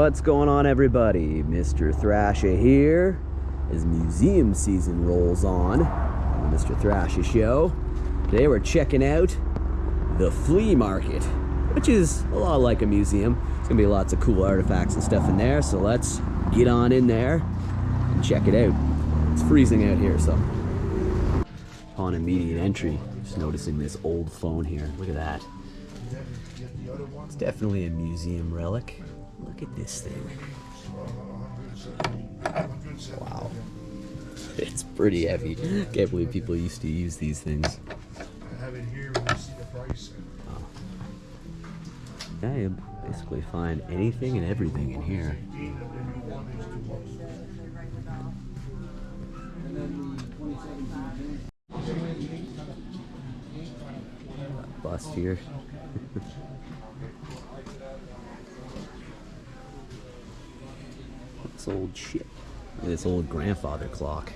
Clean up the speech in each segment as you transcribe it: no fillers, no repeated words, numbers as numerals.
What's going on, everybody? Mr. Thrasha here as museum season rolls on the Mr. Thrasha Show. Today we're checking out the Flea Market, which is a lot like a museum. There's gonna be lots of cool artifacts and stuff in there, so let's get on in there and check it out. It's freezing out here, so upon immediate entry, just noticing this old phone here. Look at that. It's definitely a museum relic. Look at this thing. Wow. It's pretty heavy. Can't believe people used to use these things. Wow. Yeah, you basically find anything and everything in here. Bust here. This old shit. Look at this old grandfather clock.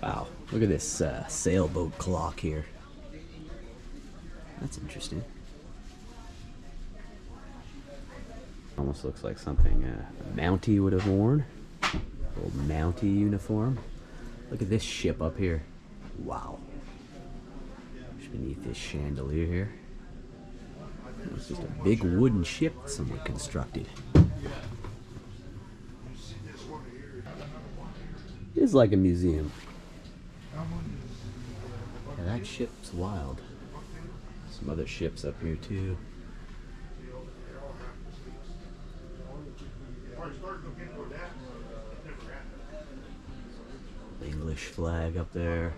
Wow, look at this sailboat clock here. That's interesting. Almost looks like something a Mountie would have worn. Old Mountie uniform. Look at this ship up here. Wow. Beneath this chandelier here. It's just a big wooden ship someone constructed. It is like a museum. Yeah, that ship's wild. Some other ships up here too. English flag up there.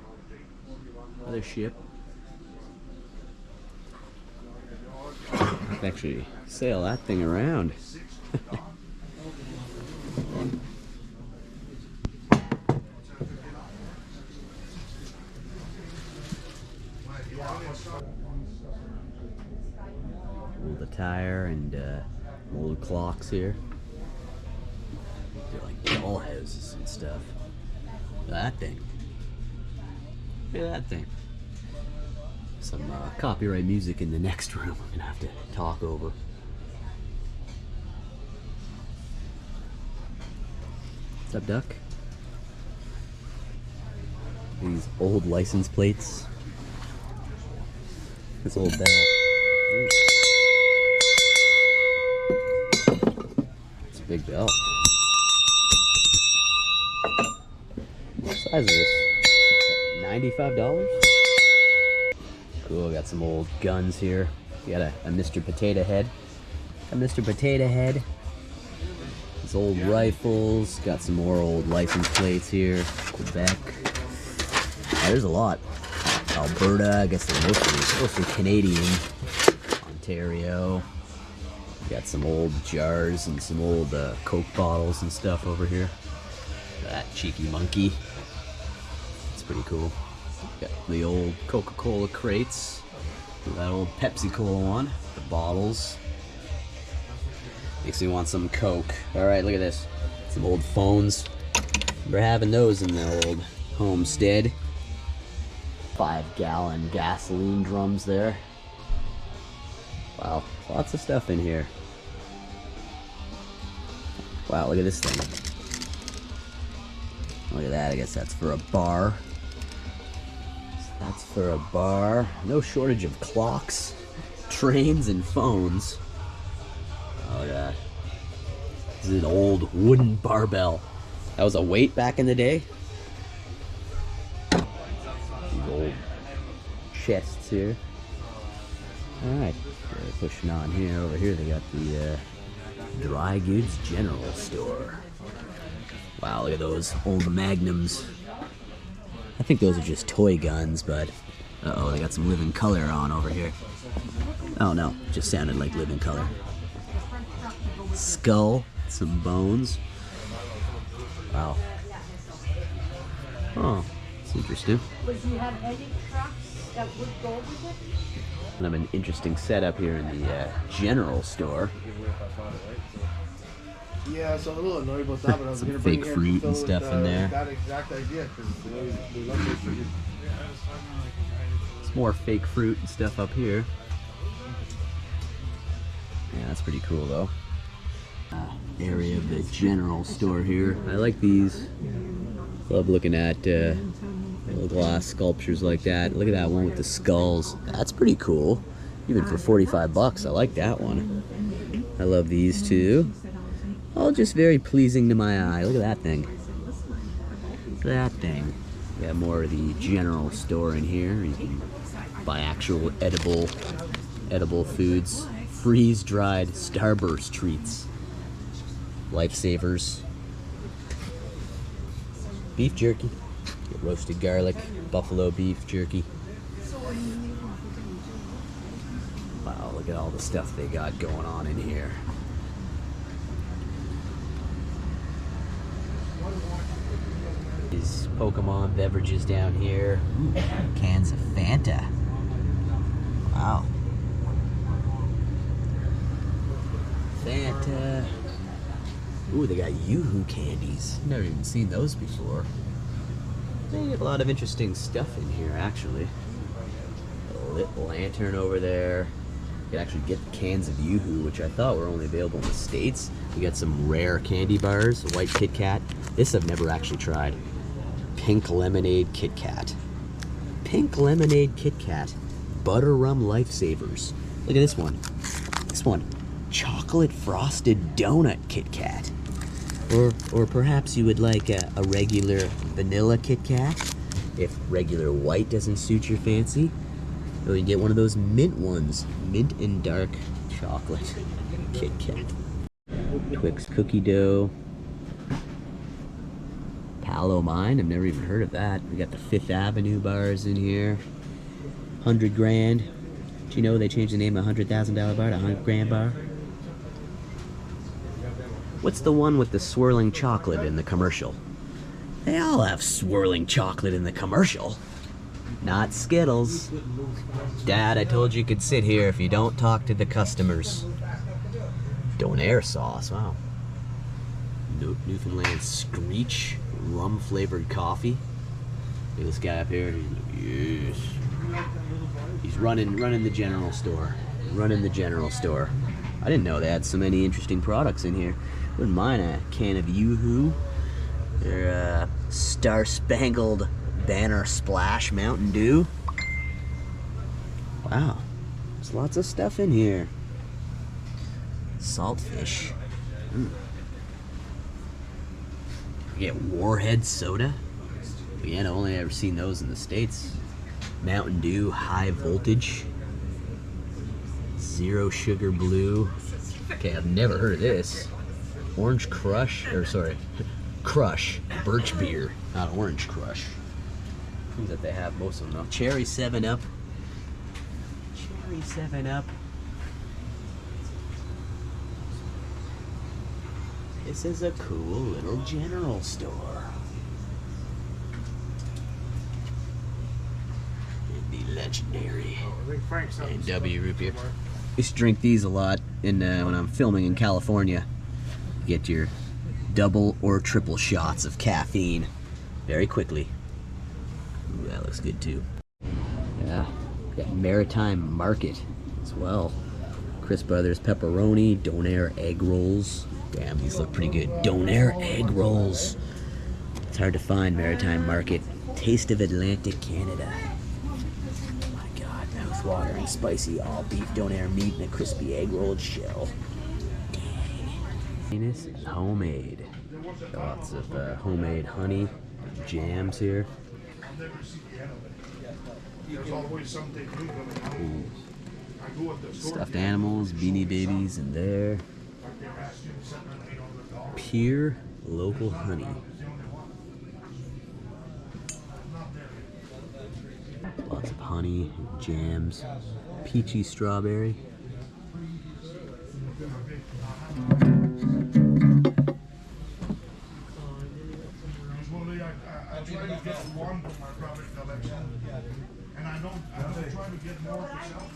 Another ship. I can actually sail that thing around. Old attire and old clocks here. They're like doll houses and stuff. Look at that thing. Look at that thing. Some copyright music in the next room I'm gonna have to talk over. What's up, Duck? These old license plates. This old bell. Ooh. It's a big bell. What size is this? $95? Cool, got some old guns here. We got a Mr. Potato Head. A Mr. Potato Head. These old rifles. Got some more old license plates here. Quebec. Oh, there's a lot. Alberta, I guess they're mostly Canadian. Ontario. Got some old jars and some old Coke bottles and stuff over here. That cheeky monkey. It's pretty cool. Got the old Coca-Cola crates. That old Pepsi-Cola one. The bottles. Makes me want some Coke. Alright, look at this. Some old phones. We're having those in the old homestead. 5-gallon gasoline drums there. Wow, lots of stuff in here. Wow, look at this thing. Look at that, I guess that's for a bar. That's for a bar. No shortage of clocks, trains, and phones. Oh, look at that. This is an old wooden barbell. That was a weight back in the day. These old chests here. Alright, pushing on here. Over here they got the dry goods general store. Wow, look at those old magnums. I think those are just toy guns, but uh-oh, they got some living color on over here. Oh no, just sounded like living color. Skull, some bones. Wow. Oh, it's interesting. Would you have any trucks that would go with it? Kind of an interesting setup here in the general store. Yeah, so I'm a little annoyed about that, but I was Some going to bring fake him fruit to and fill stuff with, in there. that exact idea, because we love those fruit. It's more fake fruit and stuff up here. Yeah, that's pretty cool though. Area of the general store here. I like these. Love looking at little glass sculptures like that. Look at that one with the skulls. That's pretty cool. Even for 45 bucks, I like that one. I love these too. All just very pleasing to my eye. Look at that thing. Look at that thing. We got more of the general store in here. You can buy actual edible foods. Freeze-dried Starburst treats. Lifesavers. Beef jerky. Get roasted garlic. Buffalo beef jerky. Wow, look at all the stuff they got going on in here. These Pokemon beverages down here. Ooh, cans of Fanta. Wow. Fanta. Ooh, they got Yoo-Hoo candies. Never even seen those before. They have a lot of interesting stuff in here, actually. A lit lantern over there. You can actually get the cans of Yoo-Hoo, which I thought were only available in the States. We got some rare candy bars, a white Kit Kat. This I've never actually tried. Pink lemonade Kit Kat. Pink lemonade Kit Kat. Butter rum lifesavers. Look at this one. This one. Chocolate frosted donut Kit Kat. Or perhaps you would like a regular vanilla Kit Kat. If regular white doesn't suit your fancy, or you can get one of those mint ones. Mint and dark chocolate Kit Kat. Twix cookie dough. Palo Mine, I've never even heard of that. We got the Fifth Avenue bars in here. 100 grand. Do you know they changed the name of $100,000 bar to 100 grand bar? What's the one with the swirling chocolate in the commercial? They all have swirling chocolate in the commercial. Not Skittles. Dad, I told you could sit here if you don't talk to the customers. Donair sauce, wow. Newfoundland Screech rum flavored coffee. Look at this guy up here. Yes. He's running the general store. Running the general store. I didn't know they had so many interesting products in here. Wouldn't mind a can of Yoo-Hoo. Their Star Spangled Banner Splash Mountain Dew. Wow. There's lots of stuff in here. Saltfish. You get Warhead soda. Again, I've only ever seen those in the States. Mountain Dew High Voltage. Zero Sugar Blue. Okay, I've never heard of this. Orange Crush, or sorry, Crush Birch Beer, not Orange Crush. Seems that they have most of them now. Cherry 7-Up. Cherry 7-Up. This is a cool little general store. The legendary A&W root beer. I used to drink these a lot when I'm filming in California. Get your double or triple shots of caffeine very quickly. Ooh, that looks good too. Yeah, got Maritime Market as well. Chris Brothers pepperoni, Donair egg rolls. Damn, these look pretty good. Donair egg rolls. It's hard to find Maritime Market. Taste of Atlantic Canada. Oh my God, mouth-watering, spicy all beef Donair meat in a crispy egg rolled shell. Dang. Homemade. Lots of homemade honey, jams here. Ooh. Stuffed animals, Beanie Babies in there. Pure local honey. Lots of honey, jams, peachy strawberry. I try to get one from my product collection, and I don't try to get more for sale.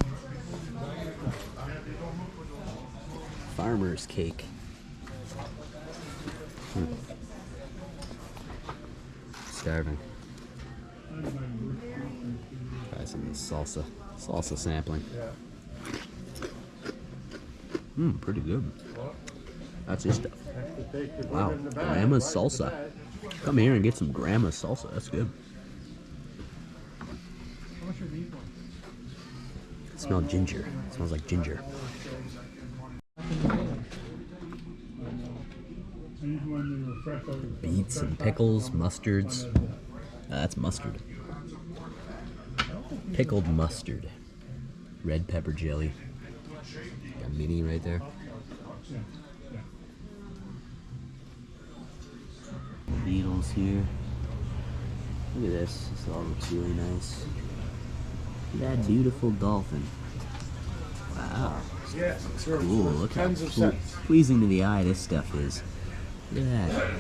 Farmer's cake. Starving. Try some of this salsa sampling. Pretty good. That's his stuff. Wow, grandma's salsa. Come here and get some grandma's salsa. That's good. I smell ginger. It smells like ginger. Beets and pickles, mustards. That's mustard. Pickled mustard. Red pepper jelly. Got a mini right there. Beetles here. Look at this. This all looks really nice. Look at that beautiful dolphin. Wow. Yes, Cool. Look how pleasing to the eye this stuff is. Look at that.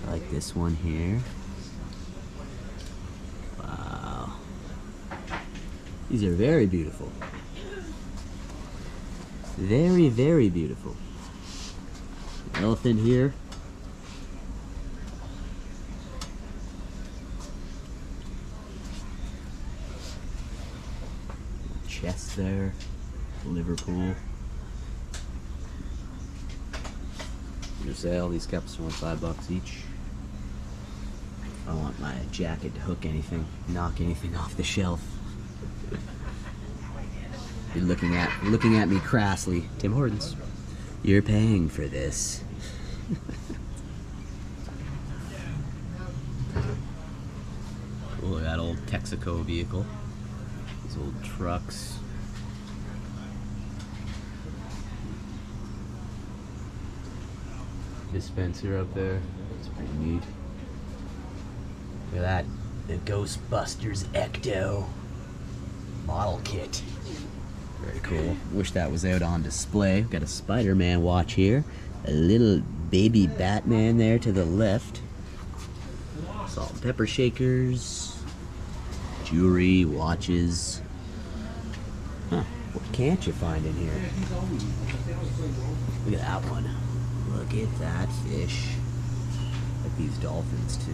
I like this one here. Wow. These are very beautiful. Very, very beautiful. Elephant here. Chest there. Liverpool. For sale, these cups are only $5 each. I don't want my jacket to hook anything, knock anything off the shelf. You're looking at me crassly. Tim Hortons, you're paying for this. Cool, that old Texaco vehicle. These old trucks. Dispenser up there. It's pretty neat. Look at that. The Ghostbusters Ecto model kit. Very cool. Wish that was out on display. We've got a Spider-Man watch here. A little baby Batman there to the left. Salt and pepper shakers. Jewelry, watches. Huh. What can't you find in here? Look at that one. Look at that fish. Like these dolphins too.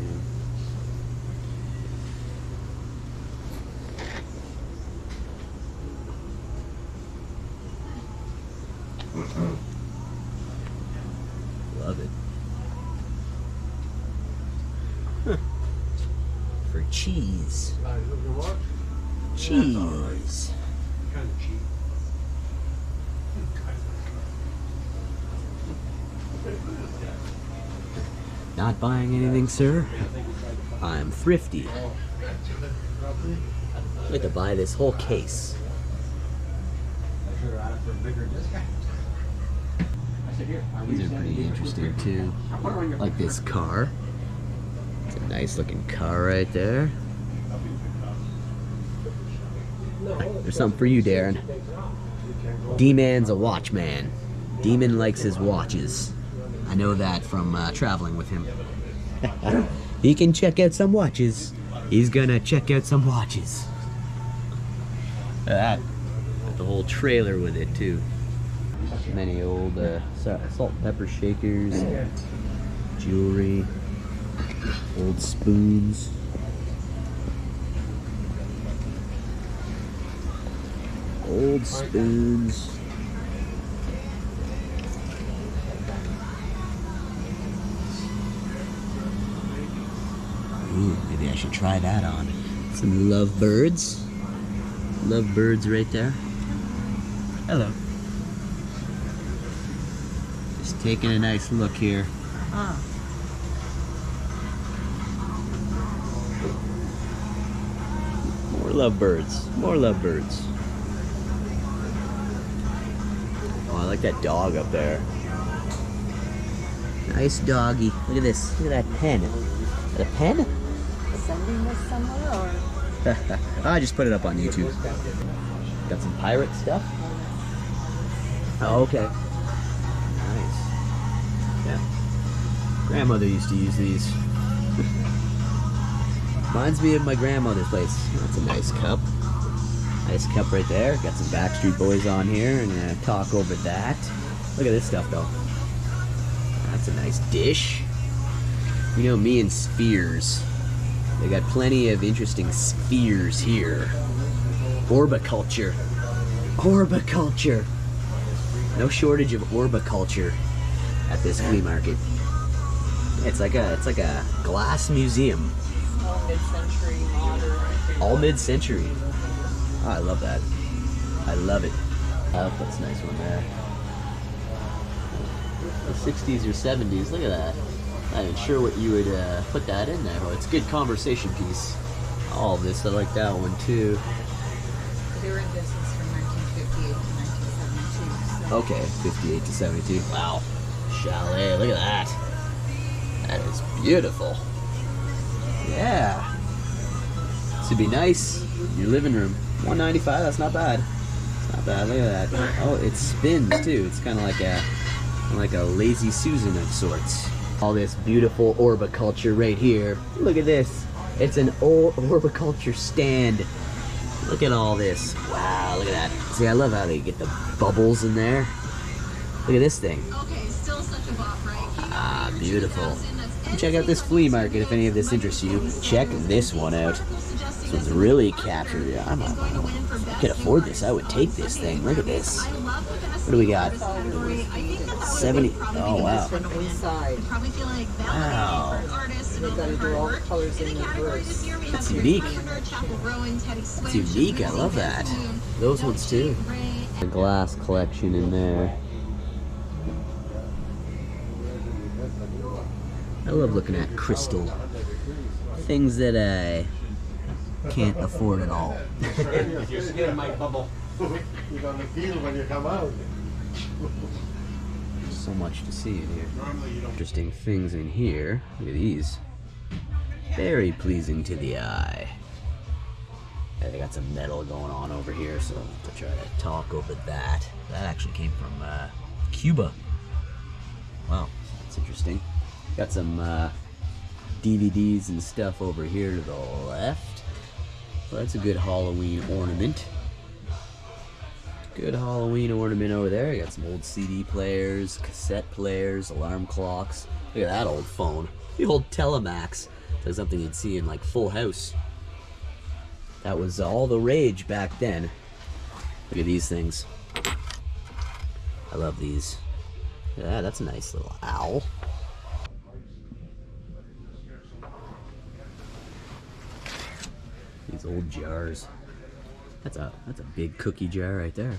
Love it. Huh. For cheese. Cheese. Kind of cheap. Not buying anything, sir. I'm thrifty. I'd like to buy this whole case. These are pretty interesting too. Like this car. It's a nice looking car right there. There's something for you, Darren. D-Man's a watchman. Demon likes his watches. I know that from traveling with him. He can check out some watches. He's gonna check out some watches. Look at that. Got the whole trailer with it too. Many old salt and pepper shakers, jewelry, old spoons. Old spoons. Ooh, maybe I should try that on. Some lovebirds. Lovebirds right there. Hello. Just taking a nice look here. Ah. More lovebirds. More lovebirds. Oh, I like that dog up there. Nice doggy. Look at this. Look at that pen. Is that a pen? Sending this somewhere or? I just put it up on YouTube. Got some pirate stuff. Oh, okay. Nice. Yeah. Grandmother used to use these. Reminds me of my grandmother's place. That's a nice cup. Nice cup right there. Got some Backstreet Boys on here, and talk over that. Look at this stuff though. That's a nice dish. You know me and spheres. They got plenty of interesting spheres here. Orbiculture. Orbiculture. No shortage of orbiculture at this flea market. It's like a glass museum. All mid-century, modern. All mid-century. Oh, I love that. I love it. That's a nice one there. The 60s or 70s. Look at that. Not even sure what you would put that in there. Well, it's a good conversation piece. All of this, I like that one too. They were in business from 1958 to 1972. So. Okay, 58 to 72. Wow. Chalet, look at that. That is beautiful. Yeah. This would be nice. Your living room. $195, that's not bad. It's not bad, look at that. Oh, it spins too. It's kind of like a lazy Susan of sorts. All this beautiful orbiculture right here. Look at this. It's an old orbiculture stand. Look at all this. Wow, look at that. See, I love how they get the bubbles in there. Look at this thing. Okay, still such a bop, right? Ah, beautiful. Check out this flea market if any of this interests you. Check this one out. This one's really captured. If I could afford this, I would take this thing. Look at this. What do we got? 70. Oh, wow. Inside. Wow. They've got to do all the colors in the verse. That's unique. That's unique. I love that. Those ones too. The glass collection in there. I love looking at crystal. Things that I can't afford at all. Your skin might bubble. You're gonna feel when you come out. So much to see in here. Interesting things in here. Look at these. Very pleasing to the eye. Yeah, they got some metal going on over here, so to try to talk over that. That actually came from Cuba. Wow, that's interesting. Got some DVDs and stuff over here to the left. Well, that's a good Halloween ornament. Good Halloween ornament over there. You got some old CD players, cassette players, alarm clocks. Look at that old phone. The old Telemax. That's something you'd see in like Full House. That was all the rage back then. Look at these things. I love these. Yeah, that's a nice little owl. These old jars. That's a big cookie jar right there.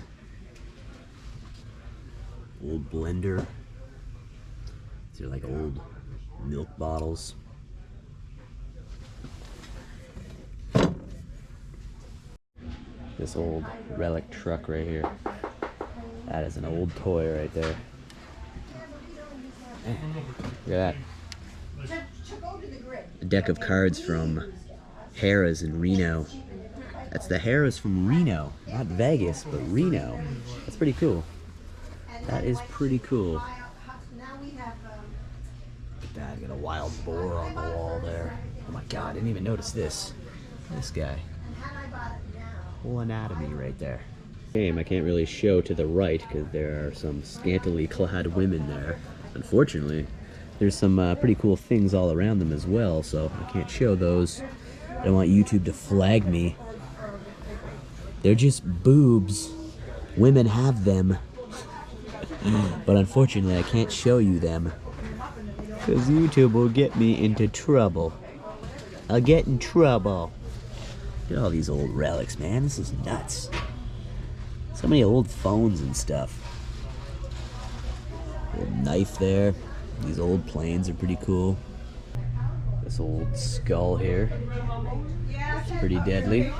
Old blender. These are like old milk bottles. This old relic truck right here. That is an old toy right there. Man, look at that. A deck of cards from Harrah's in Reno. That's the Harrah's from Reno. Not Vegas, but Reno. That's pretty cool. That is pretty cool. Look at that, got a wild boar on the wall there. Oh my god, I didn't even notice this. This guy. Whole anatomy right there. I can't really show to the right because there are some scantily clad women there. Unfortunately, there's some pretty cool things all around them as well, so I can't show those. I don't want YouTube to flag me. They're just boobs. Women have them. But unfortunately, I can't show you them. Because YouTube will get me into trouble. I'll get in trouble. Look at all these old relics, man. This is nuts. So many old phones and stuff. Old knife there. These old planes are pretty cool. This old skull here. It's pretty deadly.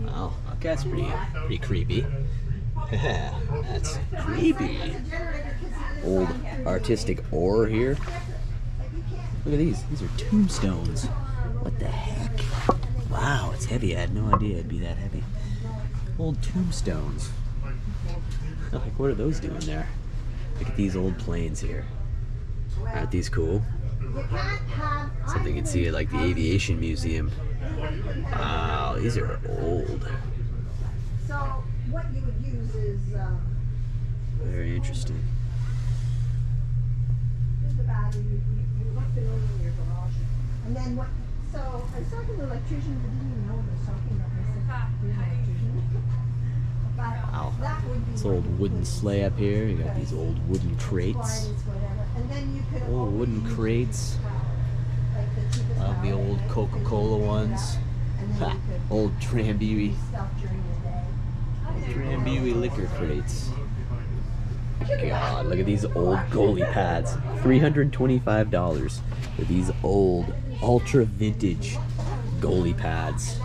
Wow, okay, that's pretty creepy. That's creepy. Old artistic ore here. Look at these. These are tombstones. What the heck? Wow, it's heavy. I had no idea it'd be that heavy. Old tombstones. Like, what are those doing there? Look at these old planes here. Aren't these cool? Something you can see at like the aviation museum. Wow, these are old. So what you would use is Very interesting. Here's the battery. You left it over in your garage. And then what? So I was talking to the electrician. I didn't even know what I was talking about. I said, "You're an electrician." But Wow. that would be This what old you wooden could sleigh up here. You got these old wooden put crates. as whatever. And then you could Old always wooden use crates. like the cheapest The power, old right? Coca-Cola ones. And then Ha, you could old Drambuie. do stuff during the day. Drambuie liquor crates. God, look at these old goalie pads. $325 for these old, ultra vintage goalie pads.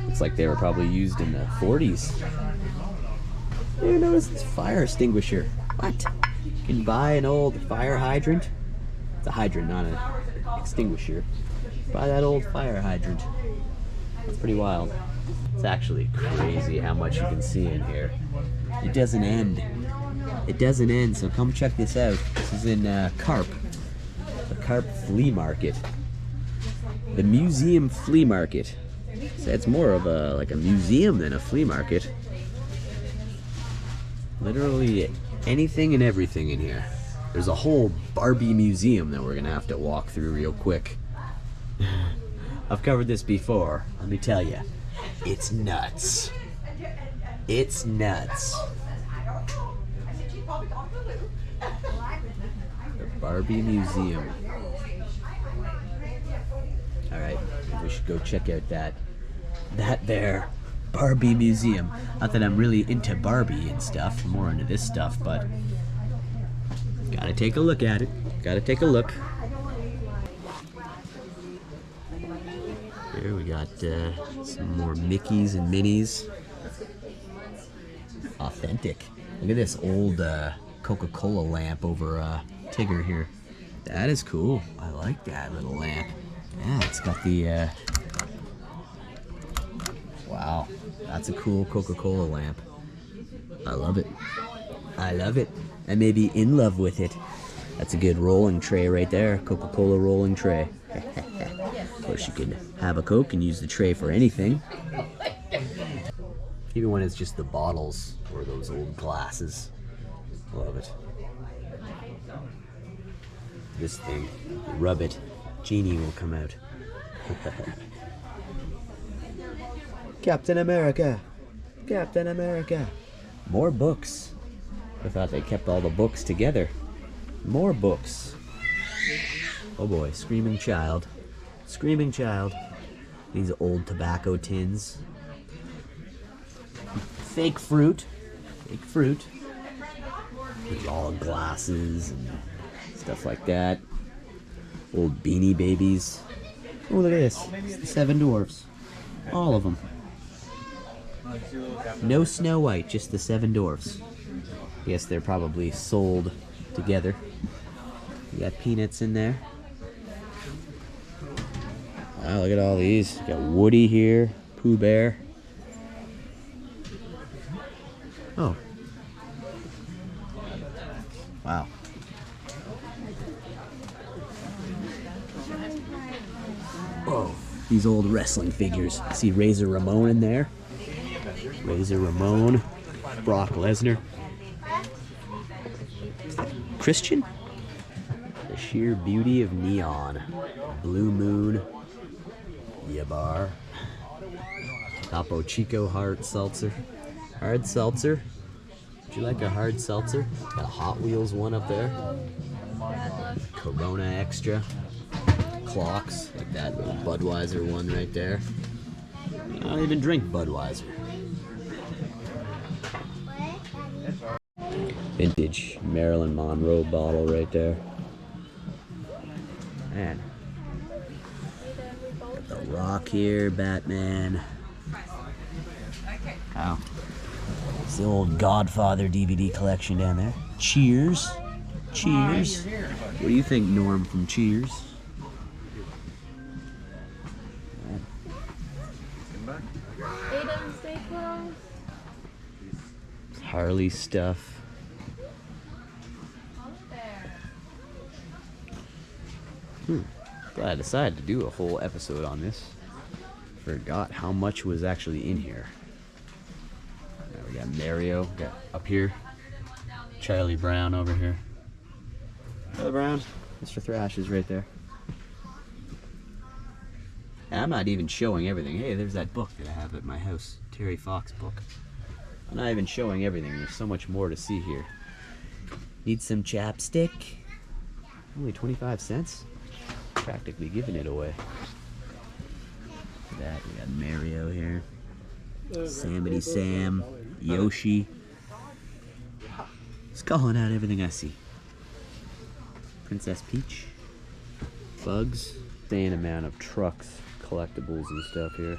It's like they were probably used in the 40s. You notice this fire extinguisher. What? You can buy an old fire hydrant. It's a hydrant, not an extinguisher. Buy that old fire hydrant. It's pretty wild. It's actually crazy how much you can see in here. It doesn't end. It doesn't end, so come check this out. This is in Carp. The Carp Flea Market. The Museum Flea Market. So it's more of a like a museum than a flea market. Literally anything and everything in here. There's a whole Barbie museum that we're gonna have to walk through real quick. I've covered this before. Let me tell you, it's nuts. It's nuts. The Barbie Museum. Alright, we should go check out that there Barbie Museum. Not that I'm really into Barbie and stuff, I'm more into this stuff, but gotta take a look at it. Gotta take a look. Here we got some more Mickeys and Minnies. Authentic. Look at this old Coca-Cola lamp over Tigger here. That is cool. I like that little lamp. Yeah, it's got the wow, that's a cool Coca-Cola lamp. I love it. I love it. I may be in love with it. That's a good rolling tray right there. Coca-Cola rolling tray. Of course, you can have a Coke and use the tray for anything. Even when it's just the bottles or those old glasses. Love it. This thing, you rub it, genie will come out. Captain America! Captain America! More books. I thought they kept all the books together. More books. Oh boy, Screaming Child. Screaming Child. These old tobacco tins. Fake fruit. Fake fruit. There's all glasses and stuff like that. Old Beanie Babies. Oh, look at this. It's the Seven Dwarfs. All of them. No Snow White, just the Seven Dwarfs. Yes, they're probably sold together. You got Peanuts in there. Wow, look at all these. You got Woody here, Pooh Bear. Oh. Wow. Whoa. These old wrestling figures. See Razor Ramon in there. Razor Ramon. Brock Lesnar. Christian? The sheer beauty of neon. Blue Moon. Yabar. Topo Chico hard seltzer. Hard seltzer. Would you like a hard seltzer? Got a Hot Wheels one up there. Corona Extra. Clocks, like that little Budweiser one right there. I don't even drink Budweiser. Vintage Marilyn Monroe bottle right there. Man. Got the Rock here, Batman. Wow. It's the old Godfather DVD collection down there. Cheers. Cheers. What do you think, Norm from Cheers? Harley stuff. Glad I decided to do a whole episode on this. Forgot how much was actually in here. Now we got Mario got up here. Charlie Brown over here. Hello, Brown. Mr. Thrash is right there. And I'm not even showing everything. Hey, there's that book that I have at my house. Terry Fox book. I'm not even showing everything. There's so much more to see here. Need some chapstick? Only 25 cents? Practically giving it away. Look at that. We got Mario here. Samity Sam. Yoshi. Just calling out everything I see. Princess Peach. Bugs. Insane amount of trucks, collectibles and stuff here.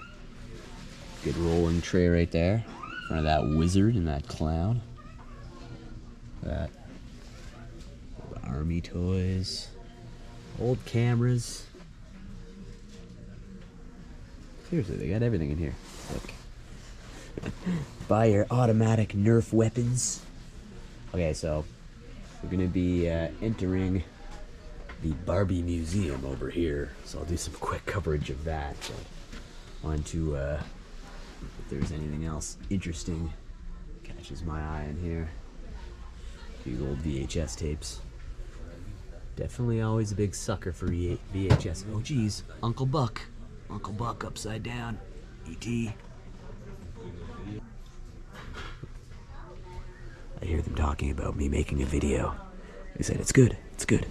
Good rolling tray right there. In front of that wizard and that clown. That. Old army toys. Old cameras. Seriously, they got everything in here. Look. Buy your automatic Nerf weapons. Okay, so we're gonna be entering the Barbie Museum over here, so I'll do some quick coverage of that. But on to if there's anything else interesting catches my eye in here. These old VHS tapes. Definitely always a big sucker for VHS. Oh geez, Uncle Buck. Uncle Buck upside down. E.T. I hear them talking about me making a video. They said, it's good, it's good.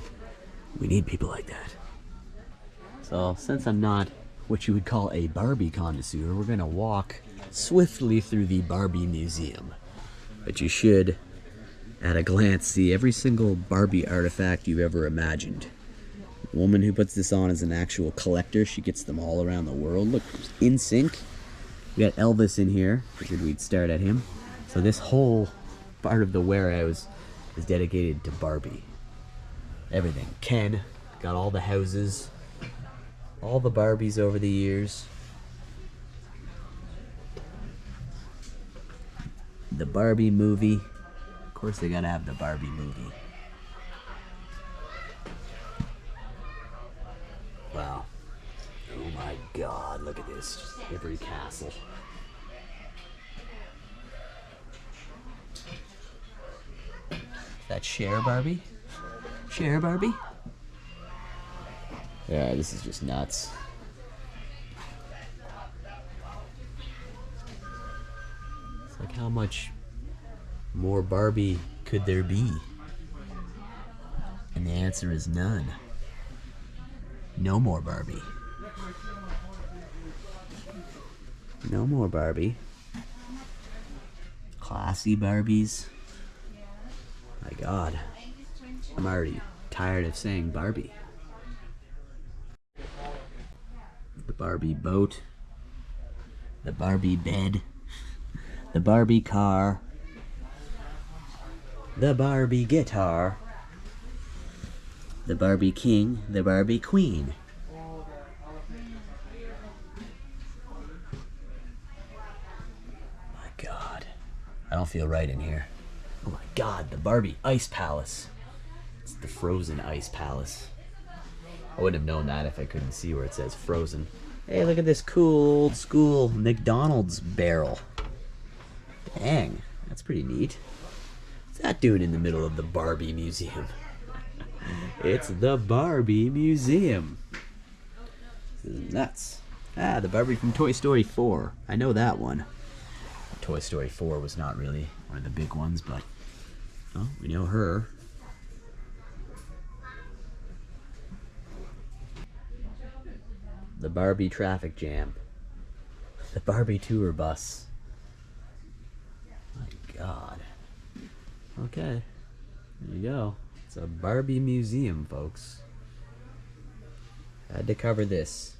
We need people like that. So, since I'm not what you would call a Barbie connoisseur, we're gonna walk swiftly through the Barbie Museum. But you should, at a glance, see every single Barbie artifact you've ever imagined. The woman who puts this on is an actual collector. She gets them all around the world. Look, in sync. We got Elvis in here. Figured we'd start at him. So this whole part of the warehouse is dedicated to Barbie. Everything. Ken, got all the houses, all the Barbies over the years. The Barbie movie. Of course they gotta have the Barbie movie. Wow. Oh my god, look at this. Just every castle. That Cher Barbie? Cher Barbie? Yeah, this is just nuts. It's like, how much more Barbie could there be? And the answer is none. No more Barbie. No more Barbie. Classy Barbies. My god. I'm already tired of saying Barbie. The Barbie boat. The Barbie bed. The Barbie car. The Barbie guitar. The Barbie king. The Barbie queen. My god. I don't feel right in here. Oh my god, the Barbie Ice Palace. It's the Frozen Ice Palace. I wouldn't have known that if I couldn't see where it says Frozen. Hey, look at this cool old school McDonald's barrel. Dang, that's pretty neat. What's that doing in the middle of the Barbie Museum? It's the Barbie Museum. This is nuts. Ah, the Barbie from Toy Story 4. I know that one. Toy Story 4 was not really one of the big ones, but well, we know her. The Barbie traffic jam. The Barbie tour bus. My god. Okay. There you go. It's a Barbie museum, folks. Had to cover this.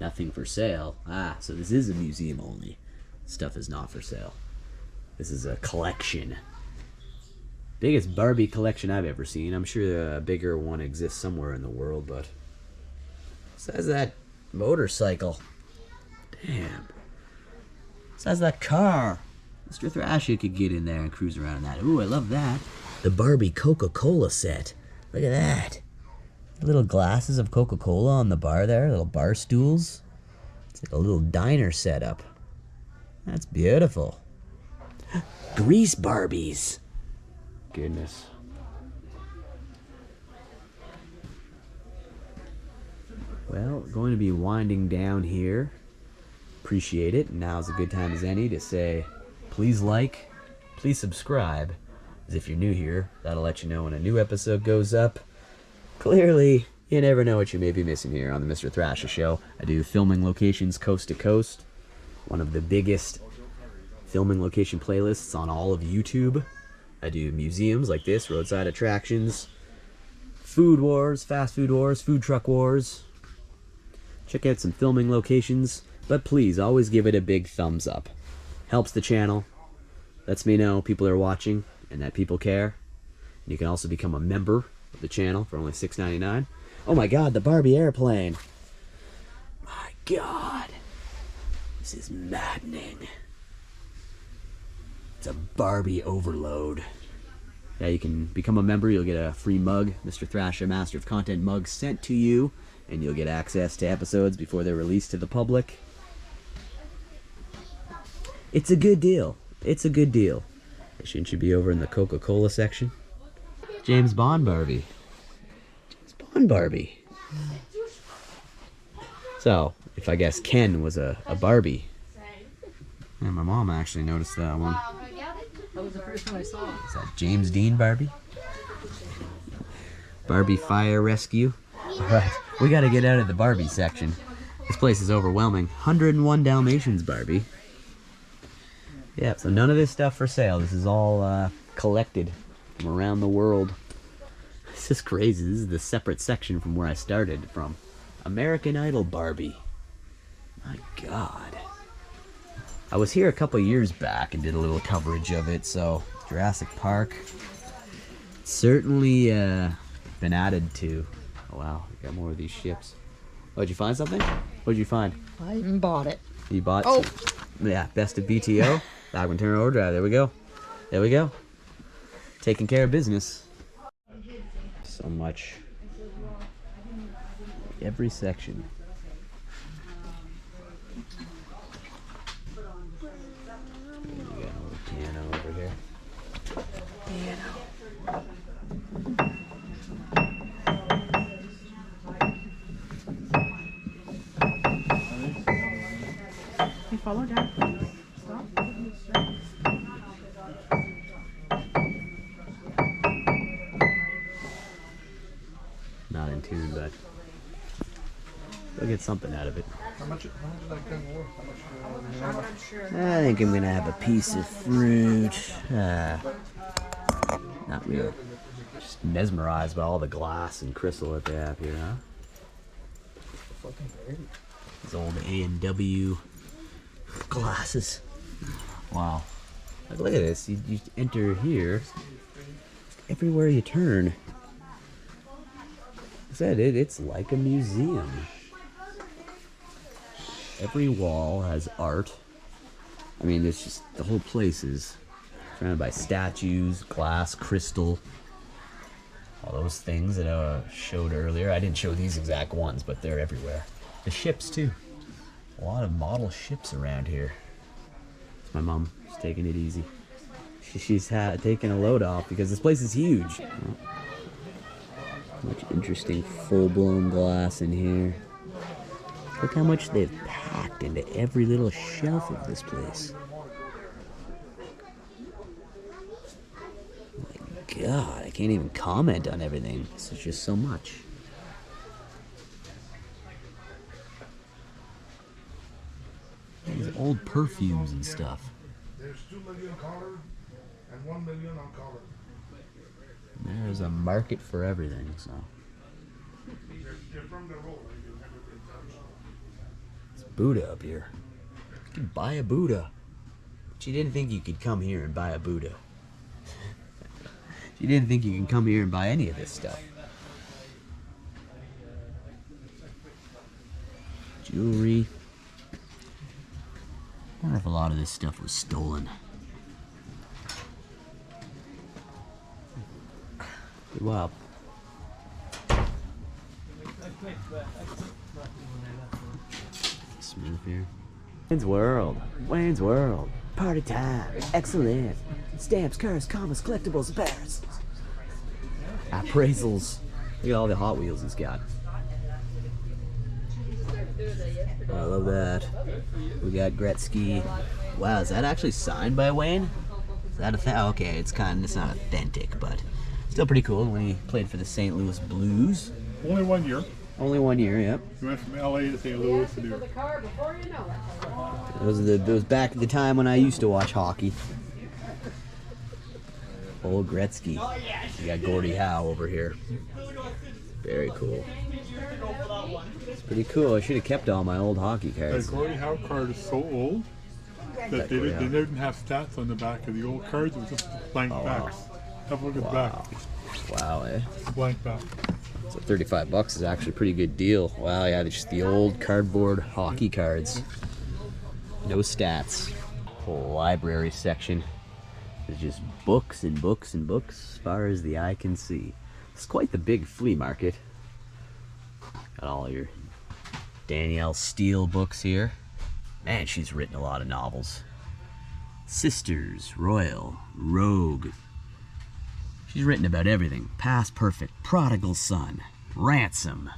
Nothing for sale. Ah, so this is a museum only. Stuff is not for sale. This is a collection. Biggest Barbie collection I've ever seen. I'm sure a bigger one exists somewhere in the world, but says that motorcycle. Damn. Says that car. Mr. Thrasha could get in there and cruise around in that. Ooh, I love that. The Barbie Coca-Cola set. Look at that. Little glasses of Coca-Cola on the bar there. Little bar stools. It's like a little diner setup. That's beautiful. Grease Barbies. Goodness. Well, going to be winding down here. Appreciate it. Now's a good time as any to say, please like, please subscribe. As if you're new here, that'll let you know when a new episode goes up. Clearly, you never know what you may be missing here on the Mr. Thrasha Show. I do filming locations coast to coast. One of the biggest filming location playlists on all of YouTube. I do museums like this, roadside attractions, food wars, fast food wars, food truck wars. Check out some filming locations, but please always give it a big thumbs up. Helps the channel, lets me know people are watching and that people care. And you can also become a member of the channel for only $6.99. Oh my god, the Barbie airplane. My god. This is maddening. It's a Barbie overload. Yeah, you can become a member. You'll get a free mug, Mr. Thrasha Master of Content mug, sent to you. And you'll get access to episodes before they're released to the public. It's a good deal. It's a good deal. Shouldn't you be over in the Coca-Cola section? James Bond Barbie. James Bond Barbie. So, if I guess Ken was a Barbie. Yeah, my mom actually noticed that one. That was the first one I saw. Is that James Dean Barbie? Barbie Fire Rescue. Alright, we gotta get out of the Barbie section. This place is overwhelming. 101 Dalmatians Barbie. Yeah, so none of this stuff for sale. This is all collected from around the world. This is crazy. This is the separate section from where I started from. American Idol Barbie. My god. I was here a couple years back and did a little coverage of it, so Jurassic Park. Certainly been added to. Oh wow, we got more of these ships. Oh, did you find something? What did you find? I even bought it. You bought Oh. Yeah, best of BTO. Back when turn overdrive. There we go. There we go. Taking care of business. So much. Every section. We got a little piano over here. Piano. You follow down, please. Stop. Not in tune, but we'll get something out of it. How much is that gun worth? How much? I think I'm gonna have a piece of fruit. Not real. Just mesmerized by all the glass and crystal that they have here, huh? These old A&W glasses. Wow. Like, look at this. You enter here. Everywhere you turn. I said it's like a museum. Every wall has art. I mean, it's just, the whole place is surrounded by statues, glass, crystal. All those things that I showed earlier. I didn't show these exact ones, but they're everywhere. The ships, too. A lot of model ships around here. My mom is taking it easy. She's taking a load off because this place is huge. Much interesting full-blown glass in here. Look how much they've packed into every little shelf of this place. My God, I can't even comment on everything. This is just so much. These old perfumes and stuff. There's 2 million colored and 1 million uncolored. There's a market for everything, so. They're from the road. They've never been touched. It's Buddha up here. You can buy a Buddha. But you didn't think you could come here and buy a Buddha. You didn't think you can come here and buy any of this stuff. Jewelry. I wonder if a lot of this stuff was stolen. Wow. Smooth here. Wayne's World. Wayne's World. Party time. Excellent. Stamps, cards, commas, collectibles, bears. Appraisals. Look at all the Hot Wheels he's got. I love that. We got Gretzky. Wow, is that actually signed by Wayne? Is that a thing? Okay, it's not authentic, but still pretty cool when he played for the St. Louis Blues. Only 1 year. Only 1 year, yep. He went from LA to St. Louis to do it. It was back at the time when I used to watch hockey. Old Gretzky. You got Gordie Howe over here. Very cool. It's pretty cool. I should have kept all my old hockey The cards. Gordie Howe card is so old that they didn't have stats on the back of the old cards. It was just blank backs. Have a look at the back. Wow, eh? Blank back. So $35 is actually a pretty good deal. Wow, yeah, they're just the old cardboard hockey cards. No stats. Whole library section. There's just books and books and books as far as the eye can see. It's quite the big flea market. Got all your Danielle Steele books here. Man, she's written a lot of novels. Sisters, Royal, Rogue. She's written about everything. Past Perfect, Prodigal Son, Ransom.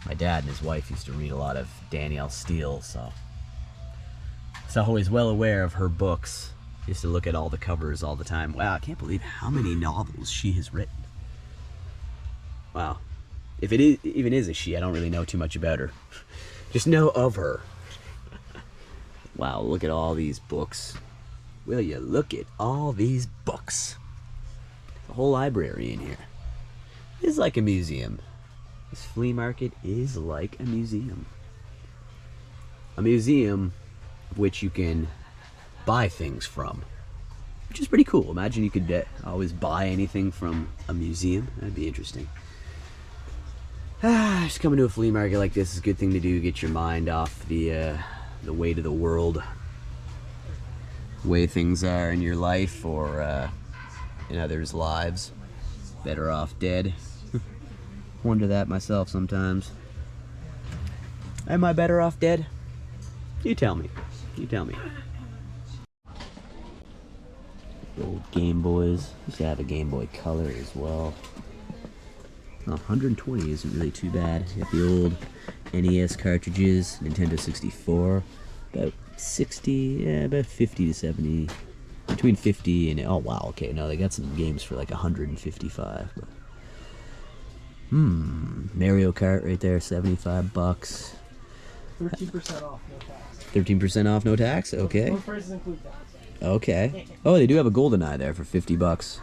My dad and his wife used to read a lot of Danielle Steele, so I was always well aware of her books. Used to look at all the covers all the time. Wow, I can't believe how many novels she has written. Wow. If it even is a she, I don't really know too much about her. Just know of her. Wow, look at all these books. Will you look at all these books? The whole library in here. It's like a museum. This flea market is like a museum. A museum which you can buy things from, which is pretty cool. Imagine you could always buy anything from a museum. That'd be interesting. Just coming to a flea market like this is a good thing to do. Get your mind off the weight of the world, way things are in your life or in others' lives. Better off dead. Wonder that myself sometimes. Am I better off dead? You tell me. You tell me. Old Game Boys. Used to have a Game Boy Color as well. 120 isn't really too bad. You got the old NES cartridges, Nintendo 64. About 60, yeah, about 50 to 70. Between 50 and, oh wow, okay, no, they got some games for like 155. But, Mario Kart right there, $75. 13% off, no tax. 13% off, no tax? Okay. Both prices include tax. Okay. Oh, they do have a GoldenEye there for $50.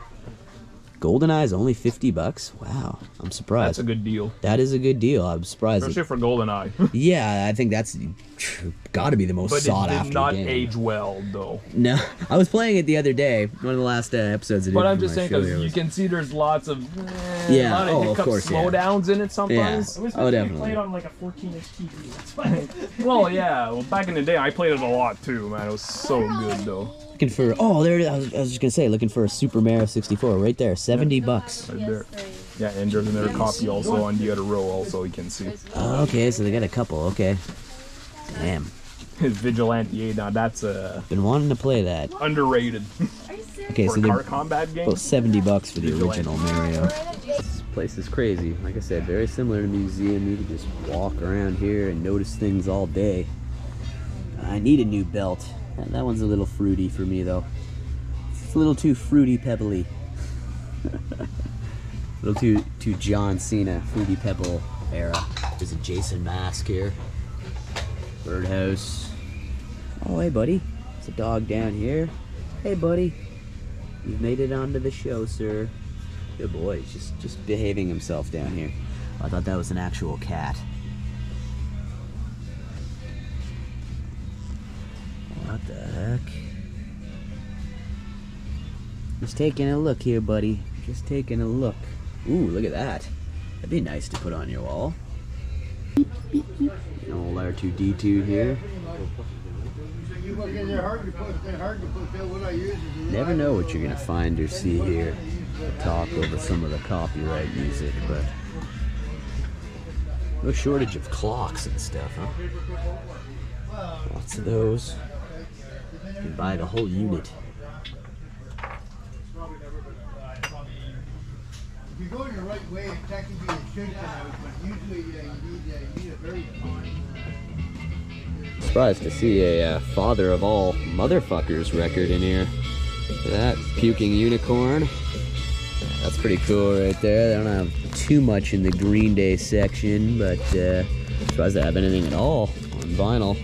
GoldenEye is only $50? Wow, I'm surprised. That's a good deal. That is a good deal. I'm surprised. Especially for GoldenEye. Yeah, I think that's got to be the most But sought it after did not game. age well, though. No, I was playing it the other day. One of the last episodes. I did But I'm for just my saying show because here you was- can see there's lots of Yeah, a lot of oh, of hiccups, course, yeah. slowdowns in it sometimes. It was Oh, supposed to be definitely. played on like a 14-inch TV. That's why. Well, yeah. Well, back in the day, I played it a lot too, man. It was so good, though. Looking for there it is. I was just gonna say, looking for a Super Mario 64 right there, $70. Right there. Yeah, and there's another copy also on the other row. Also, you can see. Oh, okay, so they got a couple. Okay, damn. Vigilante. Now that's Been wanting to play that. underrated Okay, for so a they're car combat game. about $70 for the original Mario. This place is crazy. Like I said, very similar to a museum. You can just walk around here and notice things all day. I need a new belt. That one's a little fruity for me, though. It's a little too fruity pebbly. A little too John Cena, Fruity Pebble era. There's a Jason mask here. Birdhouse. Oh, hey, buddy. There's a dog down here. Hey, buddy. You've made it onto the show, sir. Good boy. He's just behaving himself down here. Oh, I thought that was an actual cat. What the heck? Just taking a look here, buddy. Just taking a look. Ooh, look at that. That'd be nice to put on your wall. Old R2-D2 here. Never know what you're gonna find or see here. We'll talk over some of the copyright music, but no shortage of clocks and stuff, huh? Lots of those. You can buy the whole unit. If you're going the right way, technically it should come out, but usually you need a very fine. Surprised to see a father of all motherfuckers record in here. Look at that, puking unicorn. That's pretty cool right there. They don't have too much in the Green Day section, but surprised they have anything at all on vinyl.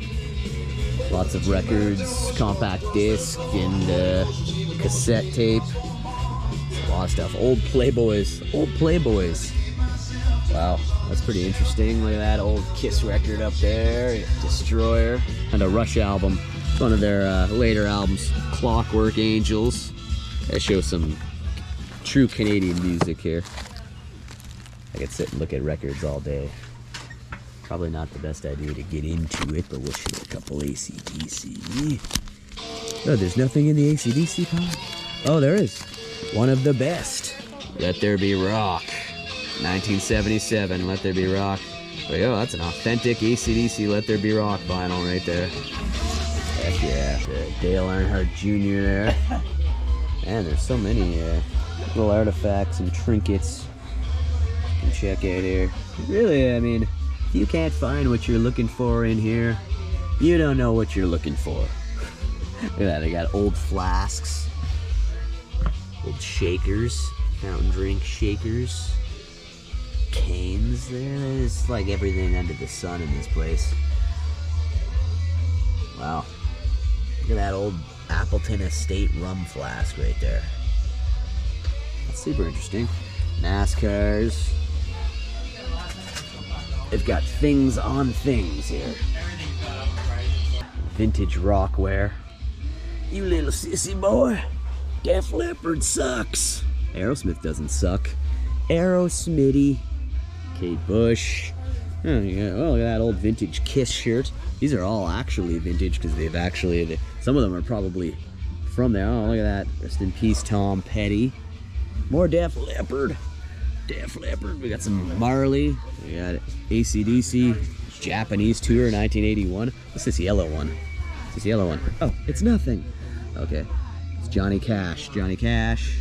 Lots of records, compact disc, and cassette tape. A lot of stuff. Old Playboys. Old Playboys. Wow, that's pretty interesting. Look at that old Kiss record up there. Destroyer. And a Rush album. One of their later albums, Clockwork Angels. They show some true Canadian music here. I could sit and look at records all day. Probably not the best idea to get into it, but we'll show a couple AC/DC. Oh, there's nothing in the AC/DC pile? Oh, there is. One of the best. Let There Be Rock. 1977, Let There Be Rock. But yo, that's an authentic AC/DC Let There Be Rock vinyl right there. Heck yeah. Dale Earnhardt Jr. there. Man, there's so many little artifacts and trinkets you can check out here. Really, I mean, if you can't find what you're looking for in here, you don't know what you're looking for. Look at that, they got old flasks, old shakers, fountain drink shakers, canes there. There's like everything under the sun in this place. Wow. Look at that old Appleton Estate rum flask right there. That's super interesting. NASCARs. They've got things on things here. Vintage Rockware. You little sissy boy. Def Leppard sucks. Aerosmith doesn't suck. Aerosmithy. Kate Bush. Oh, yeah. Oh, look at that old vintage Kiss shirt. These are all actually vintage because they've actually, some of them are probably from there. Oh, look at that. Rest in peace, Tom Petty. More Def Leppard. Def Leppard. We got some Marley. We got AC/DC Japanese tour 1981. What's this yellow one? What's this yellow one? Oh, it's nothing. Okay. It's Johnny Cash. Johnny Cash.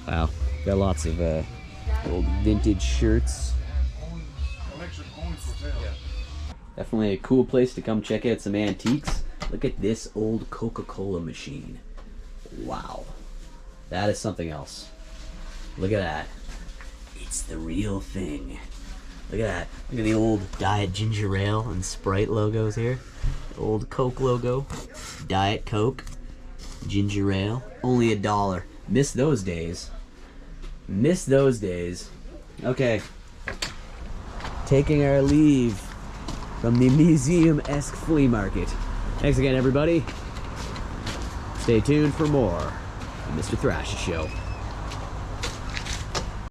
Wow. Got lots of old vintage shirts. Definitely a cool place to come check out some antiques. Look at this old Coca-Cola machine. Wow. That is something else. Look at that. It's the real thing. Look at that. Look at the old Diet Ginger Ale and Sprite logos here. The old Coke logo. Diet Coke. Ginger Ale. Only $1. Miss those days. Miss those days. Okay. Taking our leave from the museum-esque flea market. Thanks again, everybody. Stay tuned for more of Mr. Thrasha Show.